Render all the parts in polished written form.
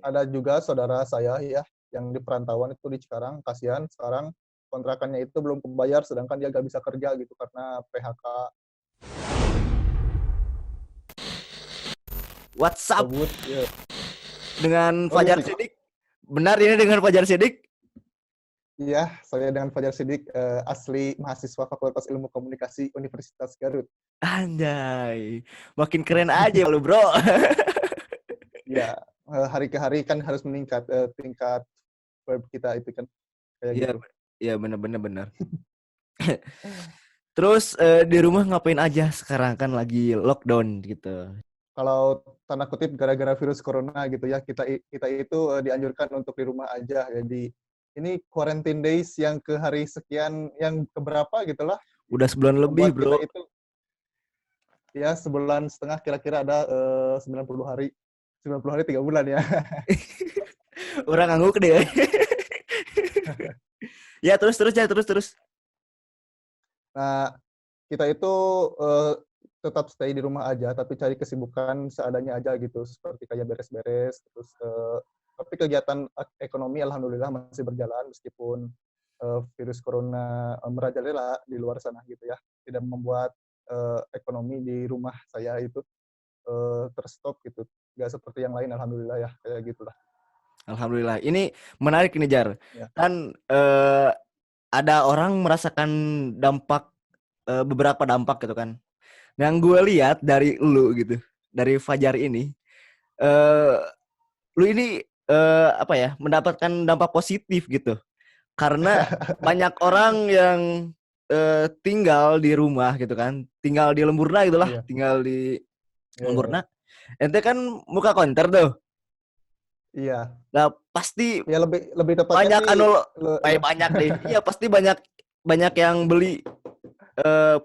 Ada juga saudara saya ya, yang di perantauan itu di Cikarang, kasihan sekarang kontrakannya itu belum kebayar, sedangkan dia nggak bisa kerja gitu karena PHK WhatsApp tersebut. Ya. dengan Oh, Fajar gitu. Sidik. Benar ini dengan Fajar Sidik? Iya, saya dengan Fajar Sidik, asli mahasiswa Fakultas Ilmu Komunikasi Universitas Garut. Anjay, makin keren aja lu bro. Ya, hari ke hari kan harus meningkat tingkat verb kita itu kan kayak Iya, gitu. iya benar-benar benar. Terus di rumah ngapain aja sekarang kan lagi lockdown gitu. Kalau tanda kutip gara-gara virus corona gitu ya, kita itu dianjurkan untuk di rumah aja. Jadi ini quarantine days yang ke hari sekian, yang keberapa gitulah, Udah sebulan lebih membuat kita bro. itu ya sebulan setengah kira-kira ada 90 hari. 90 hari 3 bulan ya. Orang ngangguk deh. Ya terus ya terus. Nah, kita itu eh, tetap stay di rumah aja, tapi cari kesibukan seadanya aja gitu, seperti kayak beres-beres, terus tapi kegiatan ekonomi alhamdulillah masih berjalan meskipun virus corona merajalela di luar sana gitu ya, tidak membuat ekonomi di rumah saya itu terstop gitu, nggak seperti yang lain alhamdulillah ya kayak gitulah. Alhamdulillah. Ini menarik nih Jar. Ya. Kan ada orang merasakan dampak beberapa dampak gitu kan. Yang gue lihat dari lu gitu, dari Fajar ini, eh lu ini apa ya, mendapatkan dampak positif gitu. Karena banyak orang yang tinggal di rumah gitu kan, tinggal di Lemburna gitulah, Iya, tinggal di iya, iya, iya. Lemburna. Ente kan muka konter tuh. Iya. Nah, pasti Ya lebih lebih tepatnya banyak sih banyak deh. Iya, pasti banyak banyak yang beli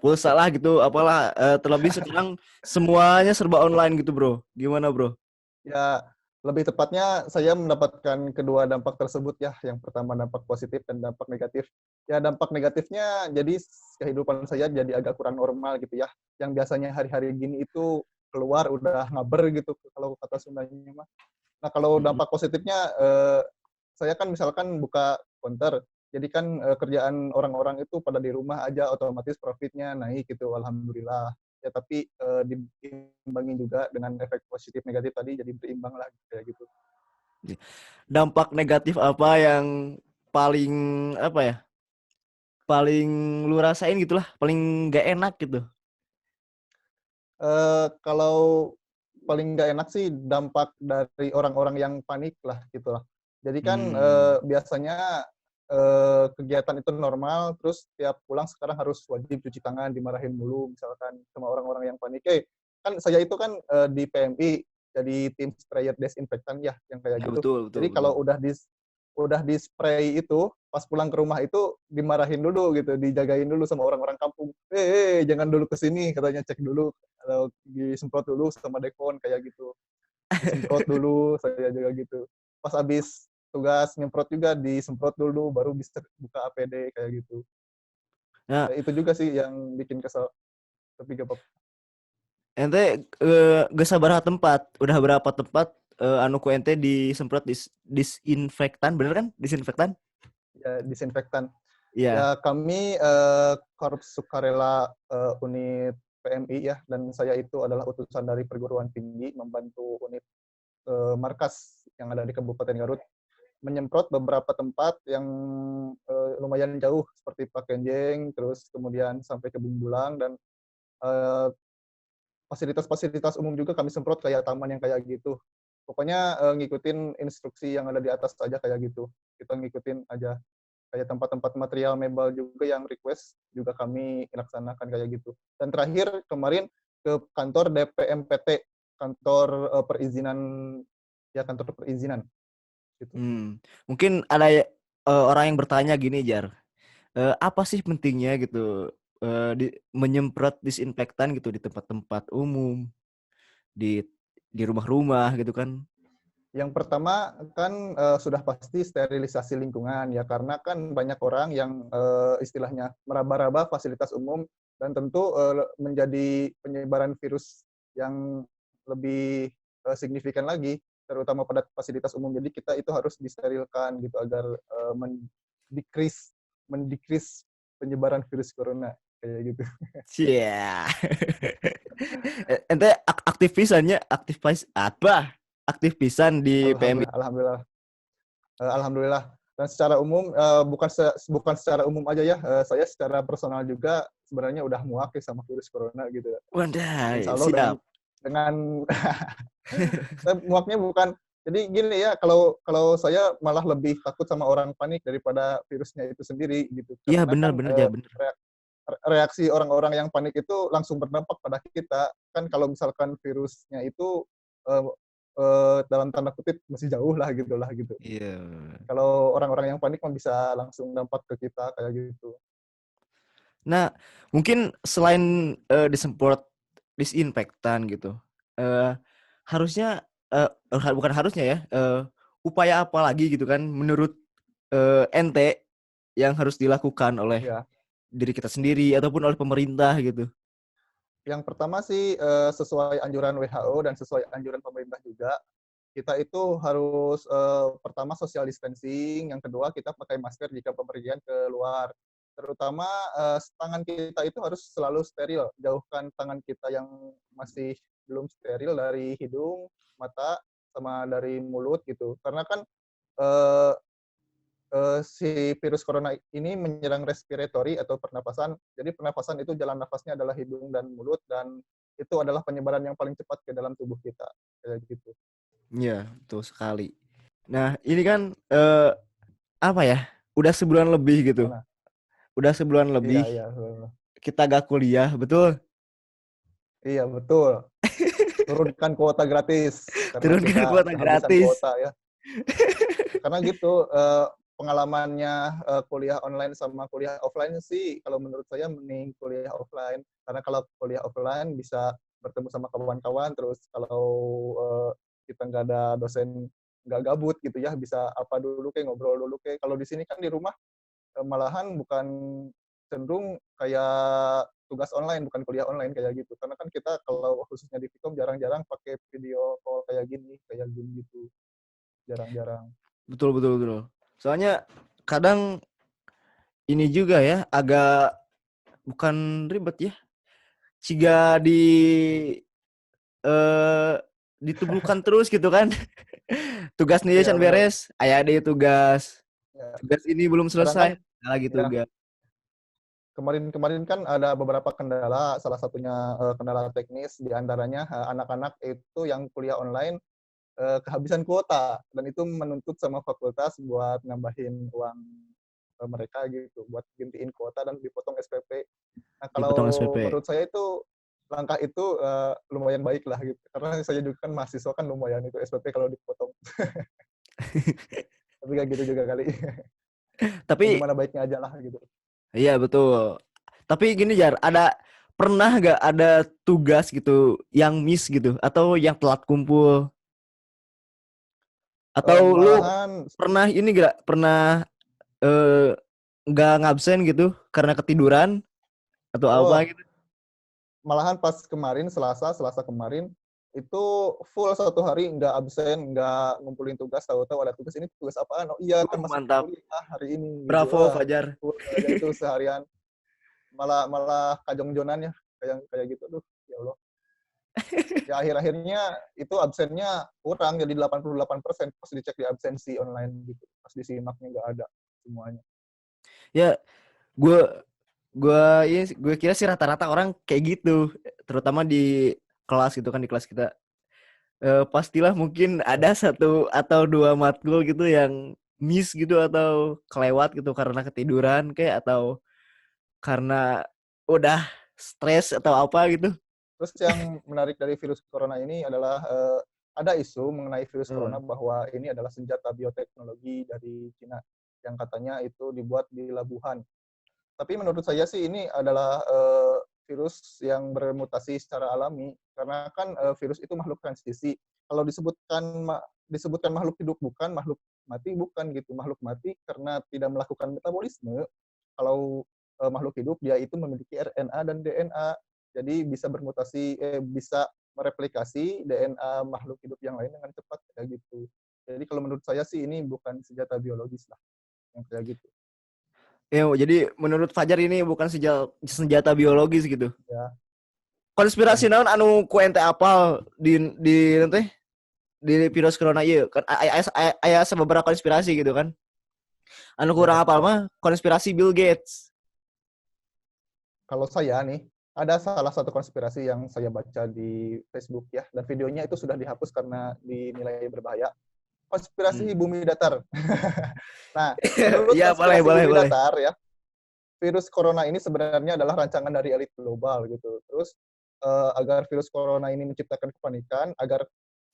pulsa lah gitu, apalah terlebih sekarang semuanya serba online gitu, Bro. Gimana, Bro? ya lebih tepatnya saya mendapatkan kedua dampak tersebut ya. Yang pertama dampak positif dan dampak negatif. Ya dampak negatifnya jadi kehidupan saya jadi agak kurang normal gitu ya. Yang biasanya hari-hari gini itu keluar udah ngaber gitu kalau kata Sundanya mah. Nah kalau Mm-mm. dampak positifnya saya kan misalkan buka konter. Jadi kan kerjaan orang-orang itu pada di rumah aja otomatis profitnya naik gitu alhamdulillah. Ya tapi diimbangi juga dengan efek positif negatif tadi jadi berimbang lah kayak gitu. Dampak negatif apa yang paling apa ya? Paling lu rasain gitulah, paling gak enak gitu. Kalau paling nggak enak sih dampak dari orang-orang yang panik lah gitu lah. Jadi kan Hmm. biasanya kegiatan itu normal, terus tiap pulang sekarang harus wajib cuci tangan, dimarahin mulu misalkan sama orang-orang yang panik. Kan saya itu kan di PMI jadi tim sprayer desinfektan ya yang kayak Ya gitu. betul, betul, Jadi betul. kalau udah di spray itu pas pulang ke rumah itu dimarahin dulu gitu, dijagain dulu sama orang-orang kampung. Jangan dulu ke sini katanya, cek dulu kalau disemprot dulu sama dekon kayak gitu. Disemprot dulu saya juga gitu. Pas habis tugas nyemprot juga disemprot dulu baru bisa buka APD kayak gitu. Nah, Ya, itu juga sih yang bikin kesel tapi gak apa-apa. ente gak sabar tempat. Udah berapa tempat anu ku ente disemprot disinfektan, bener kan? Disinfektan? Ya, disinfektan. Iya. Ya kami Korps Sukarela unit PMI ya, dan saya itu adalah utusan dari perguruan tinggi membantu unit markas yang ada di Kabupaten Garut menyemprot beberapa tempat yang lumayan jauh seperti Pakenjeng, terus kemudian sampai ke Bumbulang dan eh, fasilitas-fasilitas umum juga kami semprot kayak taman yang kayak gitu. Pokoknya ngikutin instruksi yang ada di atas aja kayak gitu. Kita ngikutin aja kayak tempat-tempat material mebel juga yang request juga kami laksanakan kayak gitu. Dan terakhir kemarin ke kantor DPMPT, kantor perizinan ya kantor perizinan gitu. Mungkin ada orang yang bertanya gini, Jar. Apa sih pentingnya gitu menyemprot disinfektan gitu di tempat-tempat umum, di di rumah-rumah gitu kan? Yang pertama kan sudah pasti sterilisasi lingkungan ya karena kan banyak orang yang istilahnya meraba-raba fasilitas umum dan tentu menjadi penyebaran virus yang lebih signifikan lagi. terutama pada fasilitas umum. Jadi kita itu harus disterilkan gitu agar mendikris penyebaran virus corona kayak gitu. Cia. Ente aktif pisannya, aktif pisan di PMI. Alhamdulillah, alhamdulillah. Alhamdulillah. Dan secara umum bukan secara umum aja ya, saya secara personal juga sebenarnya udah muak ya sama virus corona gitu. Insya Wadah, Allah siap. dengan saya muaknya bukan, jadi gini ya, kalau saya malah lebih takut sama orang panik daripada virusnya itu sendiri gitu. Iya Karena bener kan bener ya bener. reaksi orang-orang yang panik itu langsung berdampak pada kita. Kan kalau misalkan virusnya itu eh, dalam tanda kutip masih jauh lah gitu. Iya. Kalau orang-orang yang panik mah bisa langsung dampak ke kita kayak gitu. Nah, mungkin selain disemprot disinfektan gitu, eh, harusnya bukan harusnya ya, upaya apa lagi gitu kan menurut ente yang harus dilakukan oleh Ya, diri kita sendiri ataupun oleh pemerintah gitu. yang pertama sih sesuai anjuran WHO dan sesuai anjuran pemerintah juga, kita itu harus pertama social distancing, yang kedua kita pakai masker jika bepergian keluar. Terutama tangan kita itu harus selalu steril, jauhkan tangan kita yang masih belum steril dari hidung, mata, sama dari mulut gitu. Karena kan eh, si virus corona ini menyerang respiratory atau pernapasan. Jadi pernapasan itu jalan nafasnya adalah hidung dan mulut, dan itu adalah penyebaran yang paling cepat ke dalam tubuh kita. Kayak gitu. Iya, betul sekali. Nah, ini kan apa ya? Udah sebulan lebih gitu. Gimana? Udah sebulan Iya, lebih iya. kita gak kuliah, betul? Iya, betul. Turunkan kuota gratis karena Turunkan kita kuota kehabisan gratis. kuota ya. Karena gitu, pengalamannya kuliah online sama kuliah offline sih, kalau menurut saya mending kuliah offline. Karena kalau kuliah offline bisa bertemu sama kawan-kawan, terus kalau kita nggak ada dosen, nggak gabut gitu ya, bisa apa dulu kayak ngobrol dulu kayak. Kalau di sini kan di rumah malahan bukan, cenderung kayak tugas online, bukan kuliah online kayak gitu. Karena kan kita kalau khususnya di Vkom jarang-jarang pakai video call kayak gini, kayak Zoom gitu. Jarang-jarang. Betul, betul, betul. Soalnya kadang ini juga ya, agak bukan ribet ya. Jika eh ditubuhkan terus gitu kan. Tugas nih Iya, benar. beres, ayah ada tugas. Ya. Tugas ini belum Kadang kan selesai, ada lagi ya, tugas. kemarin-kemarin kan ada beberapa kendala, salah satunya kendala teknis, di antaranya anak-anak itu yang kuliah online kehabisan kuota, dan itu menuntut sama fakultas buat nambahin uang mereka gitu, buat gantiin kuota dan dipotong SPP. Nah, kalau Dipotong SPP. menurut saya itu langkah itu lumayan baik lah gitu, karena saya juga kan mahasiswa kan lumayan itu SPP kalau dipotong. Tapi kayak gitu juga kali. Ya Tapi gimana baiknya aja lah gitu. iya betul. Tapi gini Jar, pernah gak ada tugas gitu yang miss gitu atau yang telat kumpul atau lu Malahan pernah ini gak pernah eh, nggak ngabsen gitu karena ketiduran atau apa oh gitu? malahan pas kemarin Selasa kemarin itu full 1 hari nggak absen, nggak ngumpulin tugas, tahu-tahu ada tugas, ini tugas apaan, oh iya kan masuk Mantap. kuliah hari ini gitu. Bravo Fajar. Full aja itu seharian, malah malah kajong-jonan ya, kayak gitu tuh, ya Allah. Ya akhir-akhirnya itu absennya kurang jadi 88% pas dicek di absensi online gitu, pas disimaknya nggak ada semuanya. Ya, gue gue kira sih rata-rata orang kayak gitu, terutama di kelas gitu kan di kelas kita. Pastilah mungkin Ya. ada satu atau dua matkul gitu yang miss gitu atau kelewat gitu karena ketiduran kayak atau karena udah stres atau apa gitu. Terus yang menarik dari virus corona ini adalah ada isu mengenai virus Hmm. corona bahwa ini adalah senjata bioteknologi dari Cina yang katanya itu dibuat di Labuhan. Tapi menurut saya sih ini adalah virus yang bermutasi secara alami, karena kan virus itu makhluk transisi. Kalau disebutkan makhluk hidup bukan, makhluk mati bukan gitu. Makhluk mati karena tidak melakukan metabolisme. Kalau makhluk hidup dia itu memiliki RNA dan DNA, jadi bisa bermutasi, bisa mereplikasi DNA makhluk hidup yang lain dengan cepat kayak gitu. Jadi kalau menurut saya sih ini bukan senjata biologis lah yang kayak gitu. Ya, jadi menurut Fajar ini bukan senjata biologis gitu. Ya, Konspirasi bukan. naon anu ku ente apal di nanti di virus corona ieu kan aya beberapa konspirasi gitu kan. Anu kurang Ya. apal mah konspirasi Bill Gates. Kalau saya nih, ada salah satu konspirasi yang saya baca di Facebook ya, dan videonya itu sudah dihapus karena dinilai berbahaya. Konspirasi bumi datar. Nah, menurut Ya, boleh, konspirasi boleh, bumi boleh. datar ya, virus corona ini sebenarnya adalah rancangan dari elit global gitu. Terus agar virus corona ini menciptakan kepanikan, agar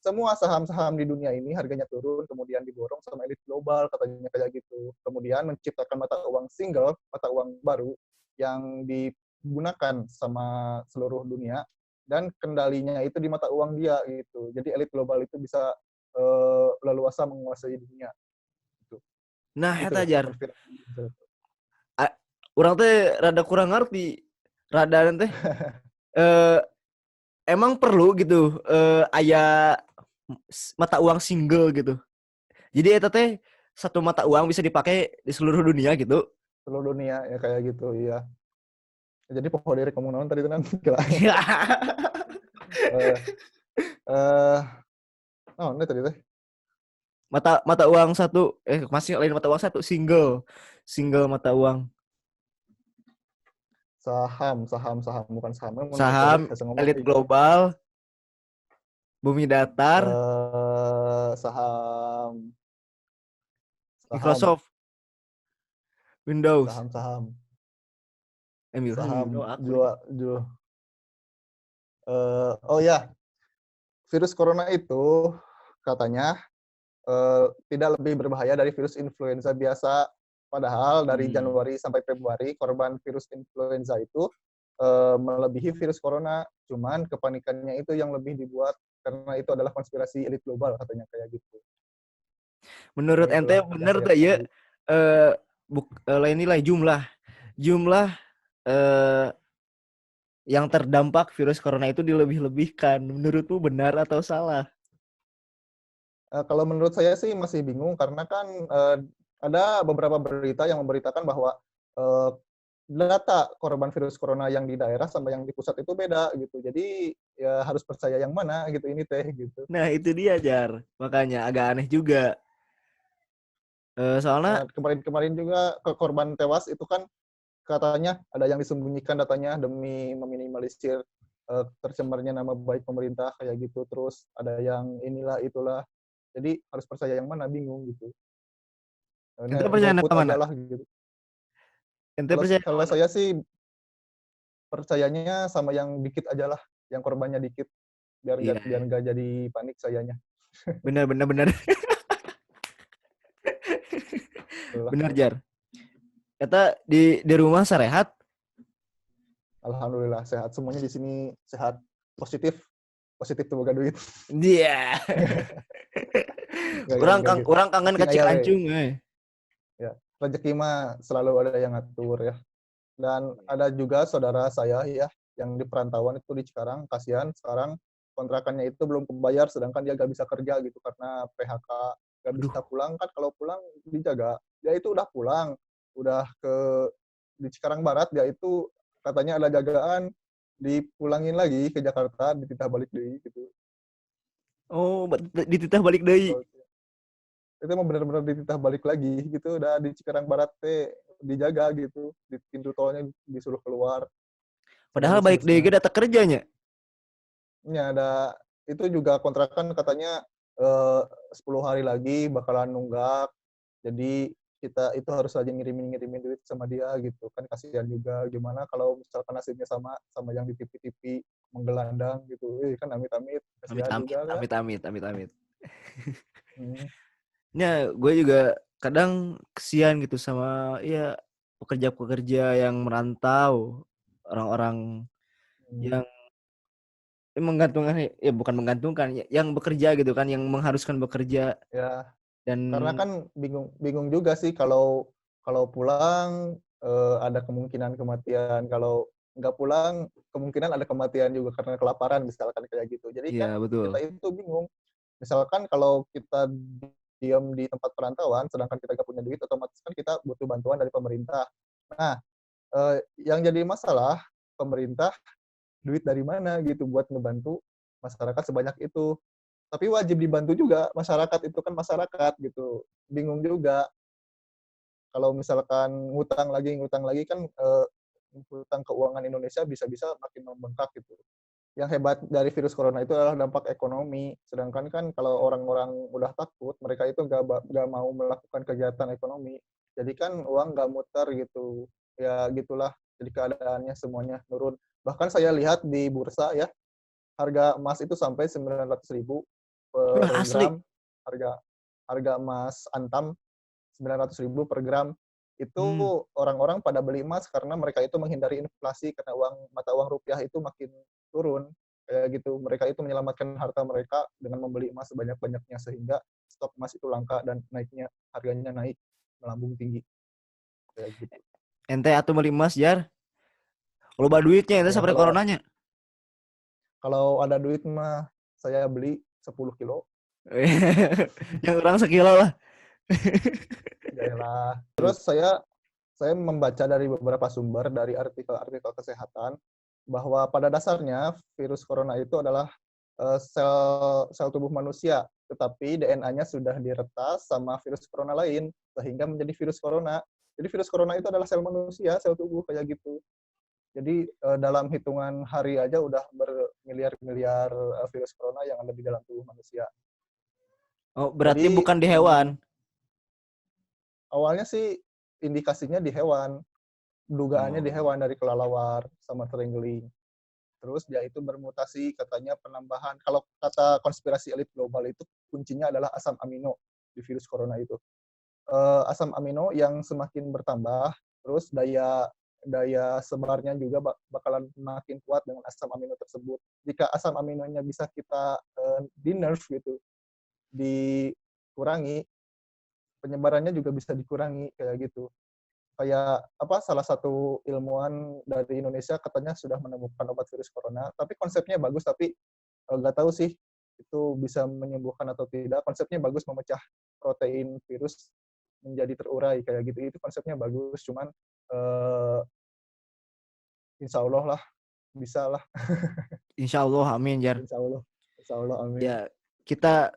semua saham-saham di dunia ini harganya turun, kemudian diborong sama elit global, katanya kayak gitu. Kemudian menciptakan mata uang single, mata uang baru, yang digunakan sama seluruh dunia, dan kendalinya itu di mata uang dia gitu. Jadi elit global itu bisa leluasa menguasai dunia. Gitu. Nah, Itu eta ya jar. konspirasi. Urang teh rada kurang ngerti. Rada teh eh emang perlu gitu aya mata uang single gitu. Jadi eta teh satu mata uang bisa dipakai di seluruh dunia gitu. Seluruh dunia ya kayak gitu, iya. Jadi pokok dari kamu nonton tadi itu nanti eh eh oh ini tadi teh mata mata uang satu masih lain mata uang satu single mata uang saham bukan saham menurut saham saya ngomong elit global bumi datar saham saham Microsoft Windows saham Windows saham aku nih. jual jual oh ya, virus corona itu katanya tidak lebih berbahaya dari virus influenza biasa. Padahal dari Januari sampai Februari korban virus influenza itu melebihi virus corona. Cuman kepanikannya itu yang lebih dibuat karena itu adalah konspirasi elit global katanya kayak gitu. Menurut Nah, ente itulah yang bener saya tuh ya ketahui. eh lain nilai jumlah eh yang terdampak virus corona itu dilebih-lebihkan. Menurutmu benar atau salah? Kalau menurut saya sih masih bingung karena kan ada beberapa berita yang memberitakan bahwa eh, data korban virus corona yang di daerah sama yang di pusat itu beda gitu. Jadi ya harus percaya yang mana gitu ini teh gitu. Nah, itu dia, Jar. Makanya agak aneh juga. Soalnya Kemarin-kemarin juga korban tewas itu kan katanya ada yang disembunyikan datanya demi meminimalisir tercemarnya nama baik pemerintah kayak gitu. Terus ada yang inilah itulah. Jadi harus percaya yang mana bingung gitu. ente Nah, percaya golput ke mana? aja lah gitu. Ente Kalau percaya ke kalau mana? saya sih percayanya sama yang dikit aja lah, yang korbannya dikit Iya, biar nggak jadi panik sayanya. benar benar benar. Itulah. Benar, Jar. Kata di rumah sarehat. Alhamdulillah sehat semuanya di sini, sehat, positif, positif tuh boga duit. Dia. Nggak gitu. Orang kangen Yakin kacik aja we. ancung, Ya, rezeki mah selalu ada yang ngatur ya. Dan ada juga saudara saya ya yang di perantauan itu di Cikarang, kasihan sekarang kontrakannya itu belum kebayar sedangkan dia nggak bisa kerja gitu karena PHK, nggak Aduh, bisa pulang kan, kalau pulang dijaga. Dia itu udah pulang, udah ke di Cikarang Barat, dia itu katanya ada jagaan, dipulangin lagi ke Jakarta, dititah balik deh gitu. oh dititah balik deui. Itu mah benar-benar dititah balik lagi gitu, udah di Cikarang Barat teh dijaga gitu, di pintu tolnya disuruh keluar sama Padahal balik deui ge bisnisnya. data kerjanya. Ya ada itu juga kontrakan katanya 10 hari lagi bakalan nunggak. Jadi kita itu harus aja ngirimin duit sama dia gitu kan, kasihan juga, gimana kalau misalkan nasibnya sama sama yang di TV-TV menggelandang gitu, kan amit-amit Amit kasihan amit juga kan. amit amit amit amit. Hmm. Ya, gue juga kadang kesian gitu sama ya pekerja-pekerja yang merantau, orang-orang Hmm. yang menggantungkan ya bukan menggantungkan yang bekerja gitu kan, yang mengharuskan bekerja Ya dan karena kan bingung bingung juga sih kalau kalau pulang ada kemungkinan kematian, kalau nggak pulang, kemungkinan ada kematian juga karena kelaparan misalkan kayak gitu. Jadi Iya, kan betul. kita itu bingung. Misalkan kalau kita diam di tempat perantauan, sedangkan kita nggak punya duit, otomatis kan kita butuh bantuan dari pemerintah. Nah, yang jadi masalah pemerintah duit dari mana gitu buat ngebantu masyarakat sebanyak itu. Tapi wajib dibantu juga masyarakat itu kan masyarakat gitu. Bingung juga kalau misalkan ngutang lagi kan hutang keuangan Indonesia bisa-bisa makin membengkak gitu. Yang hebat dari virus corona itu adalah dampak ekonomi. Sedangkan kan kalau orang-orang udah takut, mereka itu nggak mau melakukan kegiatan ekonomi. Jadi kan uang nggak muter gitu. Ya gitulah. Jadi keadaannya semuanya turun. Bahkan saya lihat di bursa ya, harga emas itu sampai 900.000 per Wah, asli. gram. Harga harga emas antam 900.000 per gram. Itu Hmm. orang-orang pada beli emas karena mereka itu menghindari inflasi karena mata uang rupiah itu makin turun. Kayak gitu. Mereka itu menyelamatkan harta mereka dengan membeli emas sebanyak-banyaknya sehingga stok emas itu langka dan harganya naik melambung tinggi. Kayak gitu. Ente atuh beli emas, Jar. Loba duitnya ente Ya sampai kalau coronanya. kalau ada duit mah saya beli 10 kilo. Yang orang sekilo lah. Yaelah. Terus saya membaca dari beberapa sumber dari artikel-artikel kesehatan bahwa pada dasarnya virus corona itu adalah sel tubuh manusia, tetapi DNA-nya sudah diretas sama virus corona lain sehingga menjadi virus corona. Jadi virus corona itu adalah sel manusia, sel tubuh kayak gitu. Jadi dalam hitungan hari aja udah bermiliar-miliar virus corona yang ada di dalam tubuh manusia. Oh, berarti Jadi bukan di hewan. awalnya sih indikasinya di hewan, dugaannya di Oh. hewan dari kelelawar sama terenggiling. Terus dia itu bermutasi katanya penambahan. Kalau kata konspirasi elit global itu kuncinya adalah asam amino di virus corona itu. Asam amino yang semakin bertambah, terus daya daya sebarnya juga bakalan makin kuat dengan asam amino tersebut. Jika asam aminonya bisa kita di nerf gitu, dikurangi, penyebarannya juga bisa dikurangi kayak gitu. Kayak apa salah satu ilmuwan dari Indonesia katanya sudah menemukan obat virus corona, tapi konsepnya bagus tapi nggak tahu sih itu bisa menyembuhkan atau tidak. Konsepnya bagus memecah protein virus menjadi terurai kayak gitu. Itu konsepnya bagus, cuman uh, insya Allah lah bisa lah. Insya Allah, amin, Jar. Insya Allah, amin. Ya, kita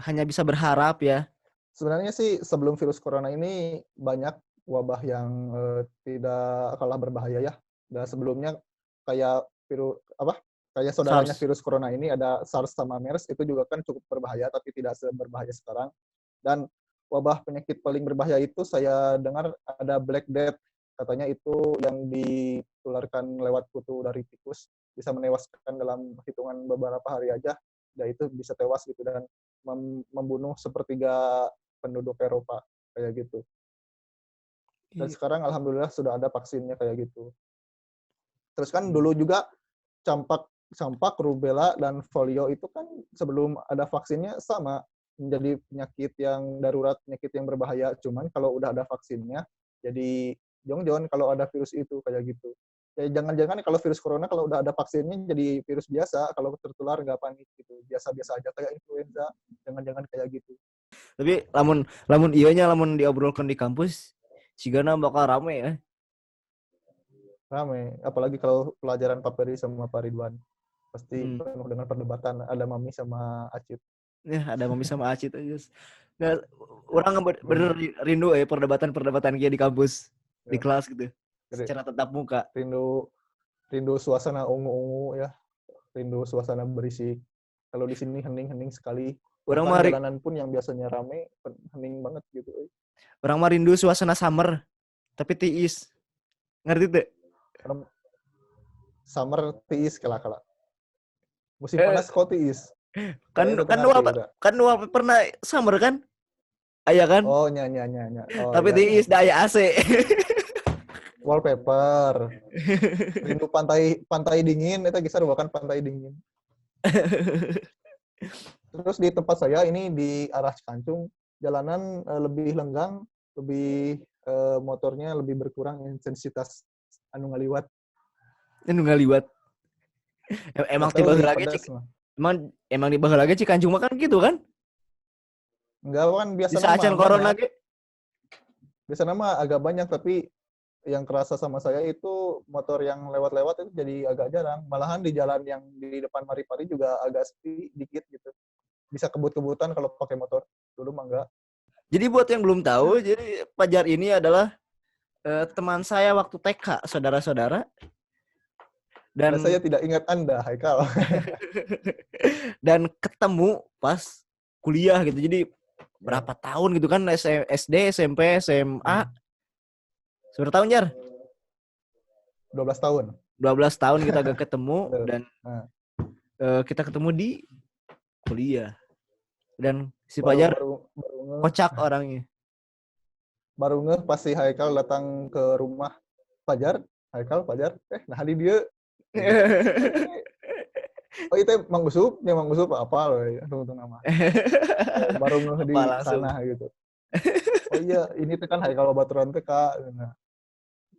hanya bisa berharap ya. Sebenarnya sih sebelum virus corona ini banyak wabah yang tidak kalah berbahaya ya. Dan sebelumnya kayak virus apa? Kayak saudaranya SARS. virus corona ini ada SARS sama MERS itu juga kan cukup berbahaya tapi tidak seberbahaya sekarang. Dan wabah penyakit paling berbahaya itu saya dengar ada Black Death. Katanya itu yang ditularkan lewat kutu dari tikus bisa menewaskan dalam hitungan beberapa hari aja. Dan itu bisa tewas gitu dan membunuh sepertiga penduduk Eropa kayak gitu. Dan sekarang alhamdulillah sudah ada vaksinnya kayak gitu. Terus kan dulu juga campak, rubella dan polio itu kan sebelum ada vaksinnya sama menjadi penyakit yang darurat, penyakit yang berbahaya. Cuman kalau udah ada vaksinnya, jadi jong-jong kalau ada virus itu kayak gitu. Ya jangan-jangan kalau virus corona kalau udah ada vaksinnya jadi virus biasa, kalau tertular nggak panik gitu, biasa-biasa aja kayak influenza, jangan-jangan kayak gitu. Tapi lamun lamun iyanya lamun diobrolkan di kampus, sigana bakal rame ya. Rame, apalagi kalau pelajaran Pak Peri sama Pak Ridwan. Pasti Hmm. penuh dengan perdebatan, ada Mami sama Acit. Ya, ada Mami sama Acit aja. Nah, orang bener rindu ya perdebatan-perdebatan dia di kampus, di Ya, kelas gitu. Secara tatap muka. rindu rindu suasana ungu-ungu ya, rindu suasana berisik. Kalau di sini hening-hening sekali. Orang Bahkan mah jalanan pun yang biasanya rame, hening banget gitu. orang mah rindu suasana summer, tapi tiis. Ngerti tuh? Summer tiis kala-kala. Musim Eh, panas kok tiis. kan Saya itu kan ngerti udah. kan pernah summer kan? Aya kan? Oh, nya. Oh, Tapi iya, iya. tiis da aya AC. Wallpaper. Rindu pantai dingin, itu geser bukan pantai dingin. Terus di tempat saya ini di arah Cikancung, jalanan lebih lenggang, lebih motornya lebih berkurang intensitas anu ngaliwat. Anu ngaliwat. Nggak Emang tahu tiba sih lagi pedas cik. mah. Emang di lagi Cikanjung mah kan gitu kan? Enggak kan Di biasa nama saacan corona banyak. ge. Biasa nama agak banyak tapi yang kerasa sama saya itu motor yang lewat-lewat itu jadi agak jarang. Malahan di jalan yang di depan Mari-Pari juga agak sepi dikit gitu. Bisa kebut-kebutan kalau pakai motor. Dulu mah enggak. Jadi buat yang belum tahu, jadi Fajar ini adalah teman saya waktu TK, saudara-saudara. Dan saya Dan tidak ingat Anda, Haikal. dan ketemu pas kuliah gitu. Jadi Ya. berapa tahun gitu kan SD, SMP, SMA. Seberapa tahun, Jar? 12 tahun. 12 tahun kita gak ketemu Betul. dan Nah, kita ketemu di kuliah. Dan si baru Fajar baru baru ngeh, kocak orangnya. baru ngeh pas si Haikal datang ke rumah Fajar. Haikal, Fajar. Nah di dia. Oh, itu Mang Usup, ya Mang Usup apa loh ya, tunggu nama. Baru ngeh di Apa langsung. sana gitu. Oh iya, ini tuh kan Haikal Babaturan TK. Nah,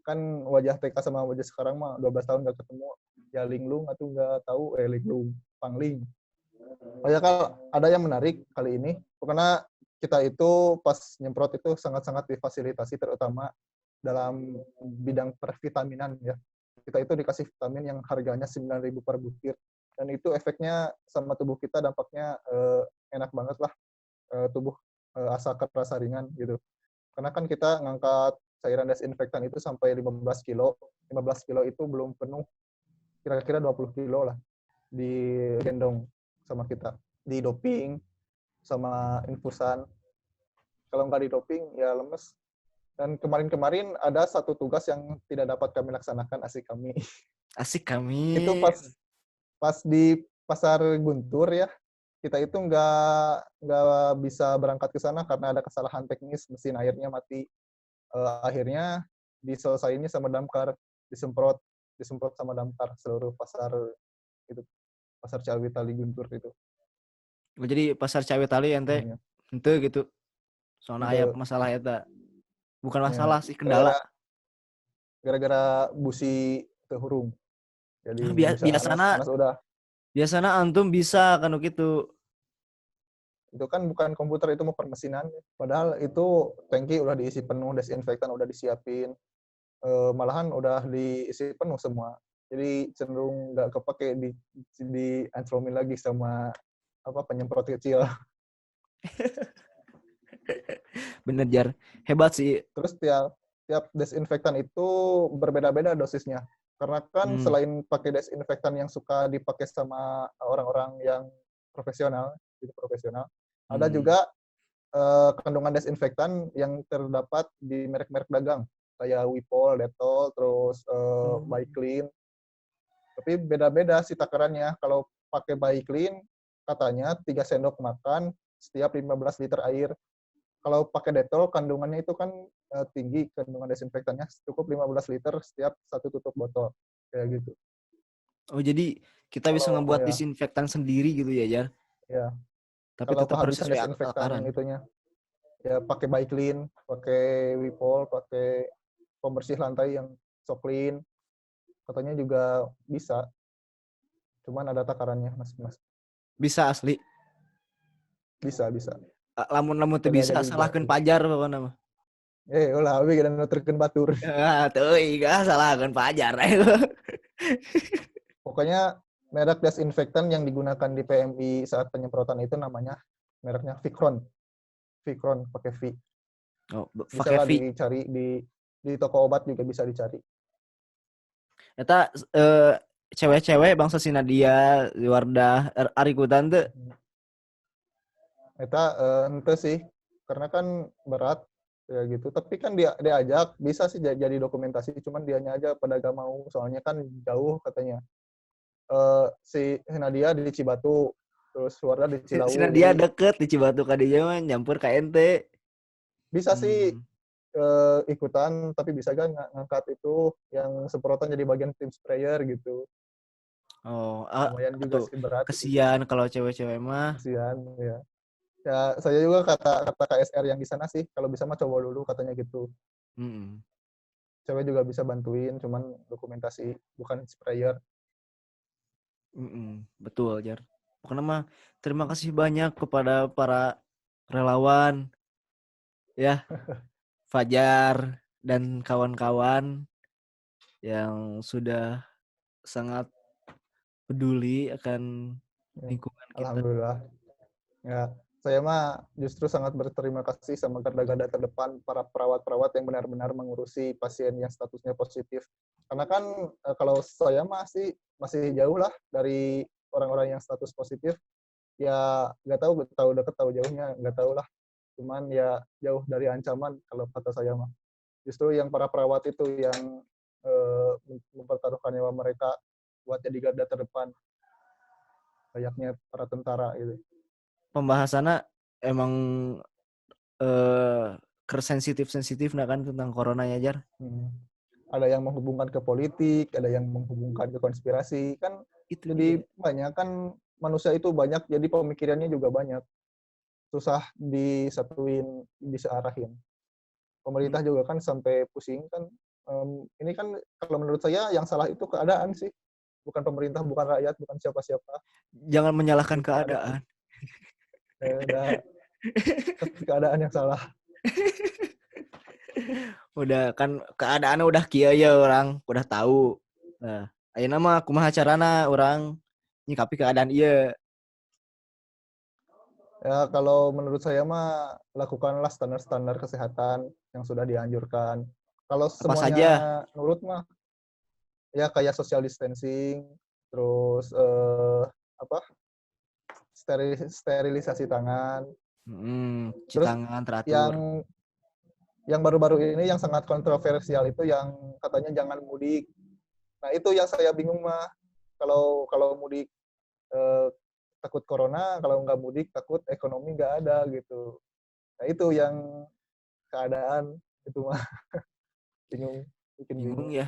kan wajah TK sama wajah sekarang mah 12 tahun gak ketemu. Ya linglung atau nggak tahu linglung, pangling. Oh ya Kal, ada yang menarik kali ini karena kita itu pas nyemprot itu sangat-sangat difasilitasi terutama dalam bidang pervitaminan ya. Kita itu dikasih vitamin yang harganya 9.000 per butir dan itu efeknya sama tubuh kita dampaknya enak banget lah, tubuh asa kerasa ringan gitu. Karena kan kita ngangkat cairan desinfektan itu sampai 15 kilo. 15 kilo itu belum penuh, kira-kira 20 kilo lah digendong sama kita. Di doping sama infusan. Kalau nggak di doping, ya lemes. Dan kemarin-kemarin ada satu tugas yang tidak dapat kami laksanakan, asik kami. Asik kami. Itu pas di Pasar Guntur ya, kita itu nggak bisa berangkat ke sana karena ada kesalahan teknis, mesin airnya mati. Akhirnya diselesainya sama damkar, disemprot disemprot sama damkar seluruh pasar itu, pasar Cawitali Guntur itu. Jadi pasar cawe tali ente Ya, ente gitu. Soalnya aya itu masalah eta. Bukan ya, masalah sih kendala. gara-gara gara-gara busi tehurung. Jadi Nah, nggak bisa anas, biasana anas udah. biasana antum bisa kan gitu. Itu kan bukan komputer, itu mau permesinan. Padahal itu tangki udah diisi penuh, desinfektan udah disiapin, malahan udah diisi penuh semua. Jadi cenderung nggak kepake di anslomin lagi sama apa penyemprot kecil. Bener Jar. Hebat sih. Terus tiap tiap desinfektan itu berbeda-beda dosisnya. Karena kan Hmm. selain pakai desinfektan yang suka dipakai sama orang-orang yang profesional, gitu profesional, ada Hmm. juga kandungan desinfektan yang terdapat di merek-merek dagang kayak Wipol, Dettol, terus By Clean. Tapi beda-beda sih takarannya. Kalau pakai By Clean katanya 3 sendok makan setiap 15 liter air. Kalau pakai Dettol kandungannya itu kan tinggi, kandungan desinfektannya cukup 15 liter setiap satu tutup botol. Kayak gitu. Oh jadi kita bisa Kalau ngebuat ya disinfektan sendiri gitu ya Jar. ya Tapi kalau tetap harus kehabisan sesuai desinfektan takaran. itunya ya pakai By Clean, pakai Wipol, pakai pembersih lantai yang so clean, katanya juga bisa, cuman ada takarannya mas. Bisa asli. Bisa Lamun-lamun tuh coba bisa aja salahkan dicoba. pajar pokoknya mah. Ulah abi kita nuturkeun batur. Ah, tuh iya salahkan pajar. Pokoknya merek desinfektan yang digunakan di PMI saat penyemprotan itu namanya mereknya Vicron pakai V. Oh, Bisa pakai lah V. dicari di toko obat juga bisa dicari. Eta cewek-cewek bangsa si Nadia, Wardah, Arikutan tuh. Eta ente sih karena kan berat ya gitu. Tapi kan dia diajak bisa sih jadi dokumentasi, cuman dianya aja pada gak mau soalnya kan jauh katanya. Si Nadia di Cibatu, terus Wardah di Si Cilawu, Nadia jadi deket di Cibatu kadinya mah nyampur ka ente. bisa sih Hmm. ikutan, tapi bisa kan ngangkat itu yang semprotan jadi bagian tim sprayer gitu. Oh, Lumayan juga tuh sih berat itu. kesian kalau cewek-cewek mah. Kasihan ya. Ya saya juga kata KSR yang di sana sih kalau bisa mah coba dulu katanya gitu. Mm-mm. cewek juga bisa bantuin, cuman dokumentasi, bukan sprayer. Betul, Jar. Pokoknya mah terima kasih banyak kepada para relawan ya, Fajar dan kawan-kawan yang sudah sangat peduli akan Ya, lingkungan kita. alhamdulillah. Ya, saya mah justru sangat berterima kasih sama garda-garda terdepan para perawat-perawat yang benar-benar mengurusi pasien yang statusnya positif. Karena kan kalau saya masih jauh lah dari orang-orang yang status positif. Ya nggak tahu deket tahu jauhnya nggak tahu lah. Cuman ya jauh dari ancaman kalau kata saya mah. Justru yang para perawat itu yang mempertaruhkan nyawa mereka buat jadi garda terdepan, layaknya para tentara gitu. Pembahasannya emang eh sensitif nah kan tentang corona ya, Jar. Hmm. Ada yang menghubungkan ke politik, ada yang menghubungkan ke konspirasi, kan Itu jadi dia. banyak kan manusia itu banyak, jadi pemikirannya juga banyak. Susah disatuin, disearahin. Hmm. Pemerintah juga kan sampai pusing kan. Ini kan kalau menurut saya yang salah itu keadaan sih. Bukan pemerintah, bukan rakyat, bukan siapa-siapa. Jangan menyalahkan Jadi keadaan. keadaan. Udah keadaan yang salah. Udah kan keadaannya udah kieu ya orang, udah tahu. Nah, ayeuna mah kumaha carana orang nyikapi keadaan ieu. Ya kalau menurut saya mah lakukanlah standar-standar kesehatan yang sudah dianjurkan. Kalau Apa semuanya saja? nurut mah ya kayak social distancing, terus apa sterilisasi tangan, Cuci terus tangan teratur. yang baru-baru ini yang sangat kontroversial itu yang katanya jangan mudik. Nah itu yang saya bingung mah, kalau mudik eh, takut corona, kalau nggak mudik takut ekonomi nggak ada gitu. Nah itu yang keadaan itu mah bingung, bikin Bingung bingung. ya.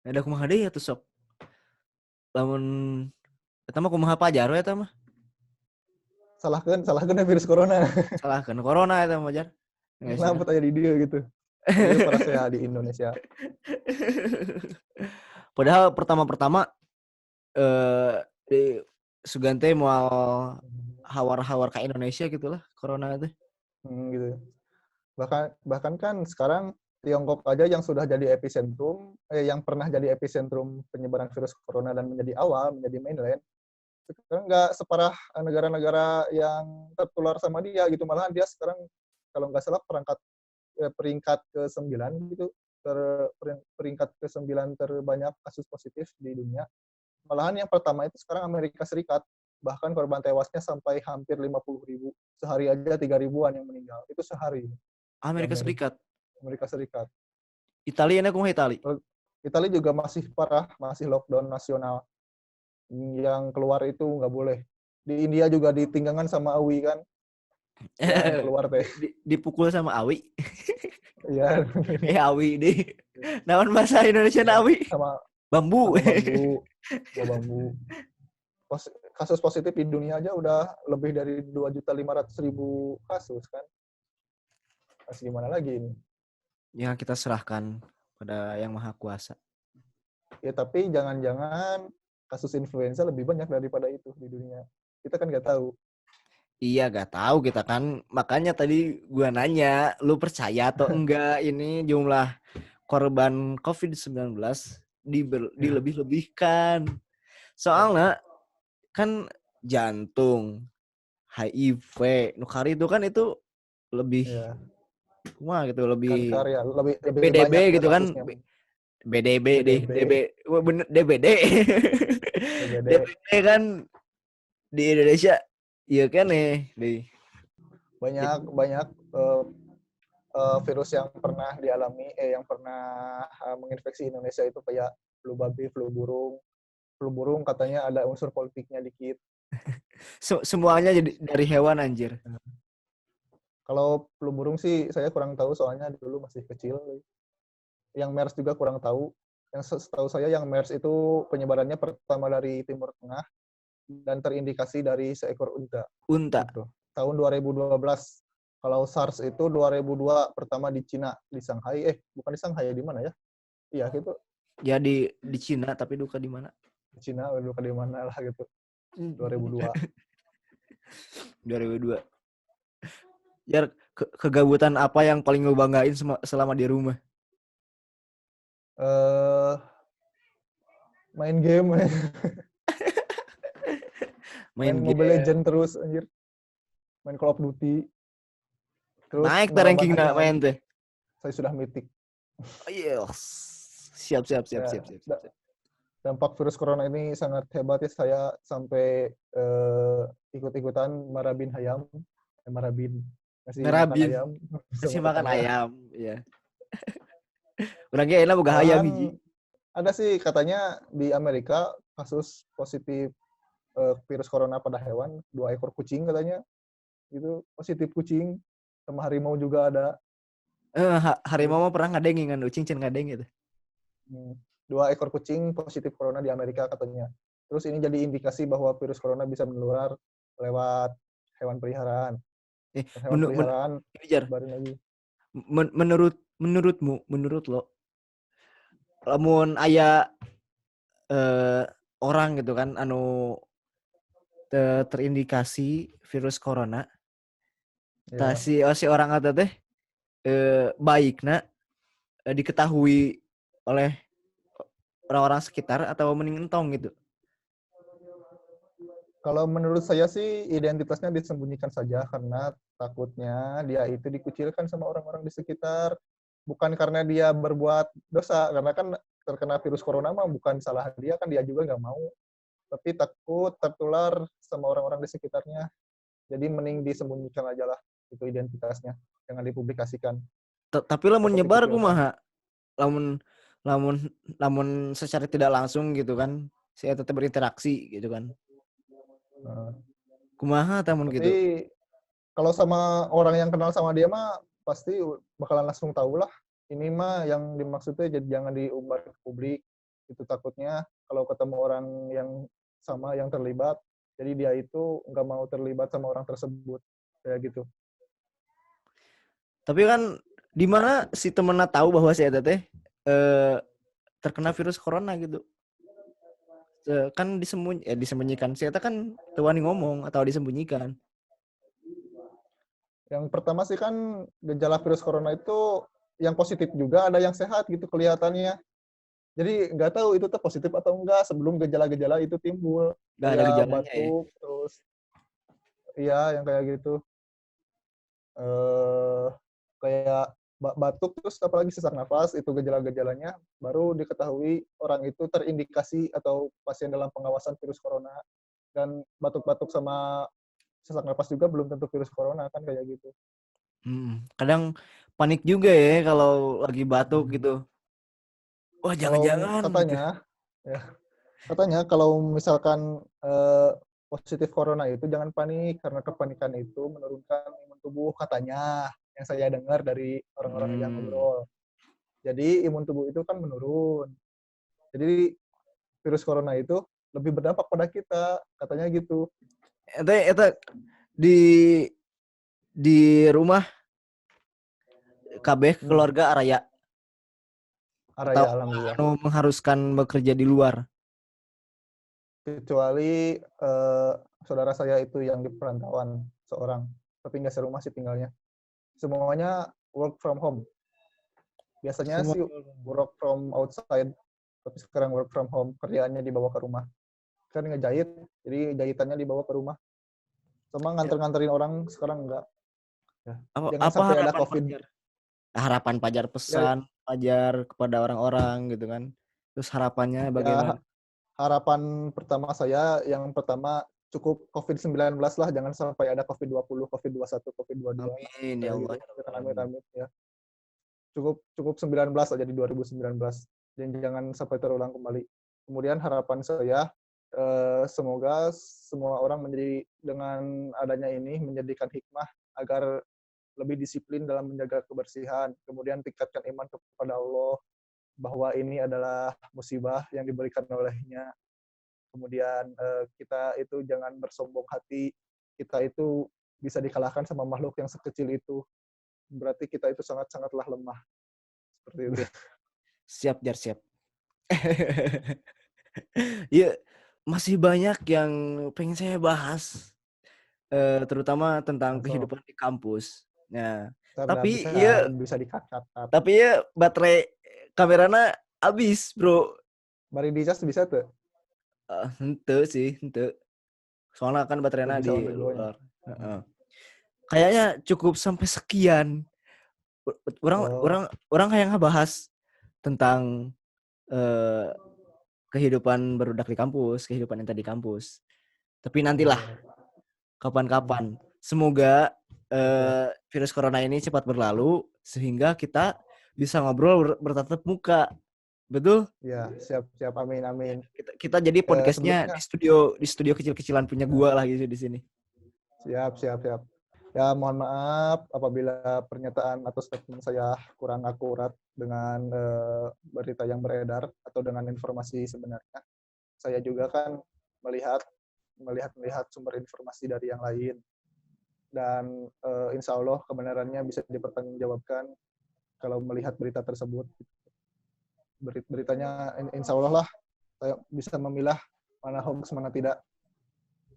Ada kumaha deui atuh sok. Lamun eta mah kumaha pajar we eta mah. Salahkan virus corona. Salahkeun corona eta mah jar. Geus ya. Kenapa tanya di dia gitu? Dia para sehat di Indonesia. Padahal pertama-pertama di Sugante moal hawar-hawar ke Indonesia gitulah corona itu. Gitu. Bahkan kan sekarang Tiongkok aja yang sudah jadi epicentrum, yang pernah jadi epicentrum penyebaran virus corona dan menjadi awal, menjadi mainland, sekarang nggak separah negara-negara yang tertular sama dia gitu. Malahan dia sekarang kalau nggak salah peringkat ke-9 gitu, peringkat ke-9 terbanyak kasus positif di dunia. Malahan yang pertama itu sekarang Amerika Serikat, bahkan korban tewasnya sampai hampir 50.000. Sehari aja 3 ribuan yang meninggal. Itu sehari di Amerika Serikat. Amerika Serikat. Italia enak kumaha Itali. Italia juga masih parah, masih lockdown nasional. Yang keluar itu nggak boleh. Di India juga ditinggalkan sama AWI kan, yang keluar teh. Dipukul sama Awi. Iya, Awi deh. Naon bahasa Indonesia ya, Awi? sama Bambu. sama bambu, sama bambu. Kasus positif di dunia aja udah lebih dari 2.500.000 kasus kan. Masih gimana lagi ini? Ya kita serahkan pada Yang Maha Kuasa. Ya tapi jangan-jangan kasus influenza lebih banyak daripada itu di dunia. Kita kan nggak tahu. Iya gak tahu kita kan. Makanya tadi gua nanya, lu percaya atau enggak ini jumlah korban COVID-19 dilebih-lebihkan. Soalnya kan jantung, HIV, nukari itu kan itu lebih Ya, wah gitu, lebih kanker ya lebih BDB banyak gitu kan. kasusnya. BDB deh, BDB, wah, bener DBD. DBD. DBD kan di Indonesia iya kan deh. Banyak banyak virus yang pernah dialami yang pernah menginfeksi Indonesia itu kayak flu babi, flu burung. Flu burung katanya ada unsur politiknya dikit. Semuanya jadi dari hewan anjir. Kalau flu burung sih saya kurang tahu soalnya dulu masih kecil. Yang MERS juga kurang tahu. Yang setahu saya yang MERS itu penyebarannya pertama dari Timur Tengah dan terindikasi dari seekor unta. Unta. Gitu. Tahun 2012. Kalau SARS itu 2002 pertama di Cina, di Shanghai. Bukan di Shanghai, di mana ya? Iya, gitu. Ya di Cina tapi duka di mana? Di Cina, lupa di mana lah gitu. 2002. 2002. Ya kegabutan apa yang paling lo banggain selama di rumah? Eh main game, main Main Mobile game. Legends terus anjir. Main Call of Duty. Terus Naik menambah ranking nak hadiah. main teh. Saya sudah mythic. Oh, yes. Siap. Ya, dampak virus corona ini sangat hebat ya, saya sampai ikut-ikutan marabin hayam, marabin ngasih makan Ngerabin. ayam bisa Kasih makan makan ayam. ayam. Ya. Orangnya enak boga ayam Malahan hiji. ada sih katanya di Amerika kasus positif virus corona pada hewan, 2 ekor kucing katanya gitu positif kucing, sama harimau juga ada. Harimau mah pernah ngadengin kan, cincin ngadeng gitu. 2 ekor kucing positif corona di Amerika katanya. Terus ini jadi indikasi bahwa virus corona bisa menular lewat hewan peliharaan. Hewan peliharaan Ini Jar, baru lagi. menurut lo, lamun aya orang gitu kan anu terindikasi virus corona, tah Ya. si orang eta teh baikna diketahui oleh orang-orang sekitar atau mending entong gitu. Kalau menurut saya sih identitasnya disembunyikan saja karena takutnya dia itu dikucilkan sama orang-orang di sekitar. Bukan karena dia berbuat dosa, karena kan terkena virus corona mah bukan salah dia, kan dia juga nggak mau. Tapi takut tertular sama orang-orang di sekitarnya. Jadi mending disembunyikan aja lah itu identitasnya, jangan dipublikasikan. Tapi lamun Takut nyebar dikucilkan. kumaha? Lamun lamun lamun secara tidak langsung gitu kan, si eta teh berinteraksi gitu kan. Nah, Kumaha tamun gitu. tapi kalau sama orang yang kenal sama dia mah pasti bakalan langsung tahu lah. Ini mah yang dimaksudnya jadi jangan diumbar ke publik. Itu takutnya kalau ketemu orang yang sama yang terlibat, jadi dia itu nggak mau terlibat sama orang tersebut. Kayak gitu. Tapi kan di mana si temennya tahu bahwa si eta teh terkena virus corona gitu. Kan disembunyikan. Si eta kan teu wani ngomong atau disembunyikan. Yang pertama sih kan gejala virus corona itu yang positif juga, ada yang sehat gitu kelihatannya. Jadi nggak tahu itu tuh positif atau enggak sebelum gejala-gejala itu timbul. Gak ada Kayak gejalanya ya. batuk, terus iya yang kayak gitu. Eh kayak batuk terus apalagi sesak nafas itu gejala-gejalanya baru diketahui orang itu terindikasi atau pasien dalam pengawasan virus corona, dan batuk-batuk sama sesak nafas juga belum tentu virus corona kan kayak gitu. Kadang panik juga ya kalau lagi batuk gitu. Wah Kalau jangan-jangan gitu. katanya kalau misalkan positif corona itu jangan panik karena kepanikan itu menurunkan imun tubuh katanya, yang saya dengar dari orang-orang yang ngobrol. Jadi imun tubuh itu kan menurun. Jadi virus corona itu lebih berdampak pada kita, katanya gitu. Eta di rumah kabeh Hmm. keluarga araya atau Araya alhamdulillah. anu mengharuskan bekerja di luar. Kecuali saudara saya itu yang di perantauan seorang, tapi nggak serumah sih tinggalnya. Semuanya work from home. Biasanya Semua sih work from outside, tapi sekarang work from home, kerjaannya dibawa ke rumah. Kan ngejahit, jadi jahitannya dibawa ke rumah. Sama nganter-nganterin orang sekarang enggak. Ya. Jangan apa sampai ada harapan COVID. Fajar? Harapan Fajar Ya, pesan Fajar kepada orang-orang gitu kan. Terus harapannya bagaimana? ya harapan pertama saya, yang pertama cukup COVID-19 lah, jangan sampai ada COVID-20, COVID-21, COVID-22, Amin ya kayak Allah gitu. ya Jangan Rabbal alamin. amit-amit ya. Cukup 19 aja di 2019. Dan jangan sampai terulang kembali. Kemudian harapan saya, semoga semua orang menjadi dengan adanya ini menjadikan hikmah agar lebih disiplin dalam menjaga kebersihan. Kemudian tingkatkan iman kepada Allah bahwa ini adalah musibah yang diberikan olehnya. Kemudian kita itu jangan bersombong hati, kita itu bisa dikalahkan sama makhluk yang sekecil itu. Berarti kita itu sangat-sangatlah lemah. Seperti itu. Siap, Jar, siap. Ya, masih banyak yang pengen saya bahas, terutama tentang Langsung. kehidupan di kampus. Nah, Ntar tapi bisa ya, bisa dikat-kat. baterai kameranya habis, bro. Mari dicas bisa tuh. Henteu sih, henteu. Soalnya kan Nggak baterainya bisa on di the go-nya. luar. Heeh. Kayaknya cukup sampai sekian. Orang Oh, orang orang yang ngebahas tentang eh, kehidupan barudak di kampus, kehidupan yang tadi di kampus. Tapi nantilah, iya. kapan-kapan. Semoga Oke. virus corona ini cepat berlalu sehingga kita bisa ngobrol bertatap muka. Betul? Ya, siap-siap. Amin, amin. Kita jadi podcastnya Sebelumnya, di studio kecil-kecilan punya gua lah gitu di sini. siap. Ya, mohon maaf apabila pernyataan atau statement saya kurang akurat dengan berita yang beredar atau dengan informasi sebenarnya. Saya juga kan melihat sumber informasi dari yang lain, dan insya Allah kebenarannya bisa dipertanggungjawabkan kalau melihat berita tersebut. Beritanya insya Allah lah saya bisa memilah mana hoax mana tidak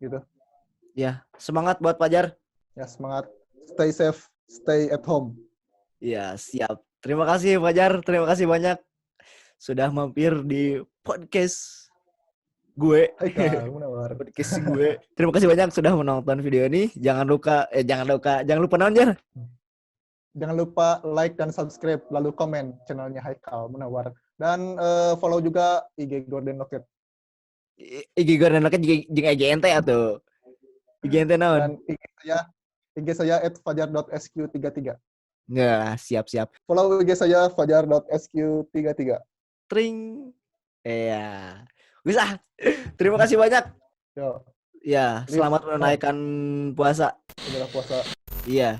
gitu. Ya, semangat buat Fajar. Ya, semangat, stay safe, stay at home. Ya, siap. Terima kasih Fajar, terima kasih banyak sudah mampir di podcast gue. Hai Kak, Munawar. Podcast gue. Terima kasih banyak sudah menonton video ini. Jangan lupa nonton. Jangan lupa like dan subscribe, lalu komen channelnya Haikal Munawar. Dan follow juga IG Gordon Locket. IG gue dan jeung EGNT atau EGNT naon? Dan IG saya @fajar.sq33. Nggak, siap. Follow IG saya fajar.sq33. Tring. Iya. Bisa. Terima kasih banyak. Yo, Ya, live selamat menunaikan puasa. adalah puasa. Iya.